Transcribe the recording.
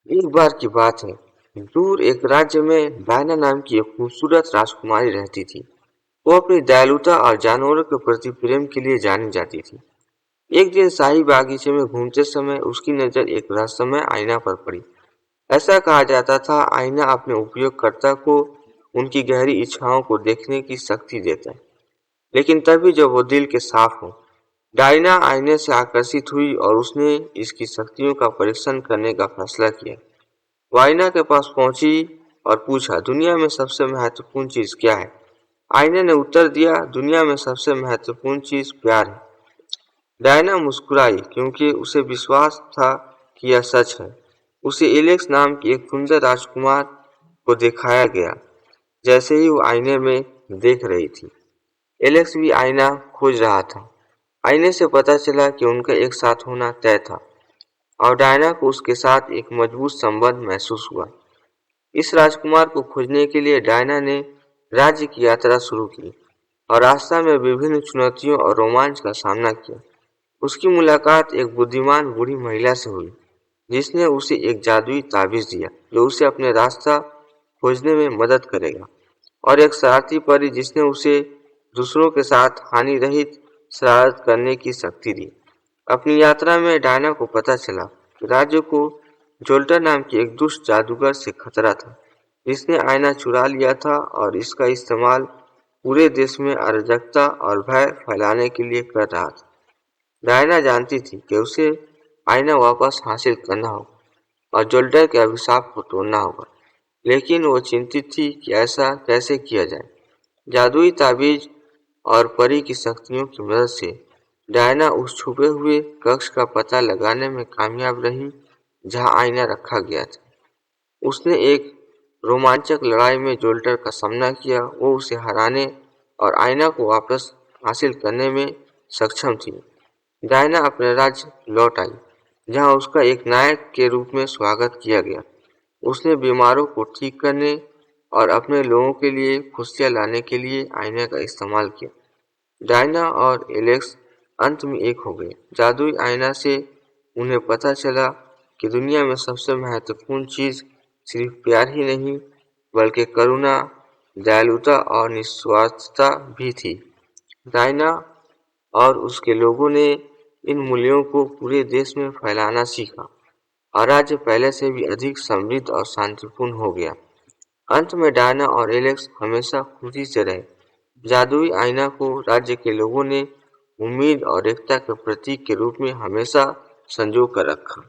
एक बार की बात है, दूर एक राज्य में डायना नाम की एक खूबसूरत राजकुमारी रहती थी। वो अपनी दयालुता और जानवरों के प्रति प्रेम के लिए जानी जाती थी। एक दिन शाही बागीचे में घूमते समय उसकी नजर एक रहस्यमय आईना पर पड़ी। ऐसा कहा जाता था, आईना अपने उपयोगकर्ता को उनकी गहरी इच्छाओं को देखने की शक्ति देता है, लेकिन तभी जब वो दिल के साफ हो। डायना आईने से आकर्षित हुई और उसने इसकी शक्तियों का परीक्षण करने का फैसला किया। वो आईना के पास पहुंची और पूछा, दुनिया में सबसे महत्वपूर्ण चीज क्या है? आईने ने उत्तर दिया, दुनिया में सबसे महत्वपूर्ण चीज प्यार है। डायना मुस्कुराई क्योंकि उसे विश्वास था कि यह सच है। उसे एलेक्स नाम की एक सुंदर राजकुमार को दिखाया गया, जैसे ही वो आईने में देख रही थी। एलेक्स भी आईना खोज रहा था। आईने से पता चला कि उनका एक साथ होना तय था और डायना को उसके साथ एक मजबूत संबंध महसूस हुआ। इस राजकुमार को खोजने के लिए डायना ने राज्य की यात्रा शुरू की और रास्ता में विभिन्न चुनौतियों और रोमांच का सामना किया। उसकी मुलाकात एक बुद्धिमान बूढ़ी महिला से हुई, जिसने उसे एक जादुई ताबीज दिया जो उसे अपने रास्ता खोजने में मदद करेगा, और एक शरारती परी जिसने उसे दूसरों के साथ हानि रहित शरारत करने की शक्ति दी। अपनी यात्रा में डायना को पता चला कि राज्य को जोल्टर नाम की एक दुष्ट जादूगर से खतरा था, जिसने आईना चुरा लिया था और इसका इस्तेमाल पूरे देश में अराजकता और भय फैलाने के लिए कर रहा था। डायना जानती थी कि उसे आईना वापस हासिल करना होगा और जोल्टर के अभिशाप को तोड़ना होगा, लेकिन वो चिंतित थी कि ऐसा कैसे किया जाए। जादुई ताबीज और परी की शक्तियों की मदद से डायना उस छुपे हुए कक्ष का पता लगाने में कामयाब रही जहां आईना रखा गया था। उसने एक रोमांचक लड़ाई में जोल्टर का सामना किया। वो उसे हराने और आईना को वापस हासिल करने में सक्षम थी। डायना अपने राज्य लौट आई, जहां उसका एक नायक के रूप में स्वागत किया गया। उसने बीमारों को ठीक करने और अपने लोगों के लिए खुशियां लाने के लिए आईने का इस्तेमाल किया। डायना और एलेक्स अंत में एक हो गए। जादुई आईना से उन्हें पता चला कि दुनिया में सबसे महत्वपूर्ण चीज सिर्फ प्यार ही नहीं, बल्कि करुणा, दयालुता और निस्वार्थता भी थी। डायना और उसके लोगों ने इन मूल्यों को पूरे देश में फैलाना सीखा और राज्य पहले से भी अधिक समृद्ध और शांतिपूर्ण हो गया। अंत में डायना और एलेक्स हमेशा खुशी से रहे। जादुई आईना को राज्य के लोगों ने उम्मीद और एकता के प्रतीक के रूप में हमेशा संजो कर रखा।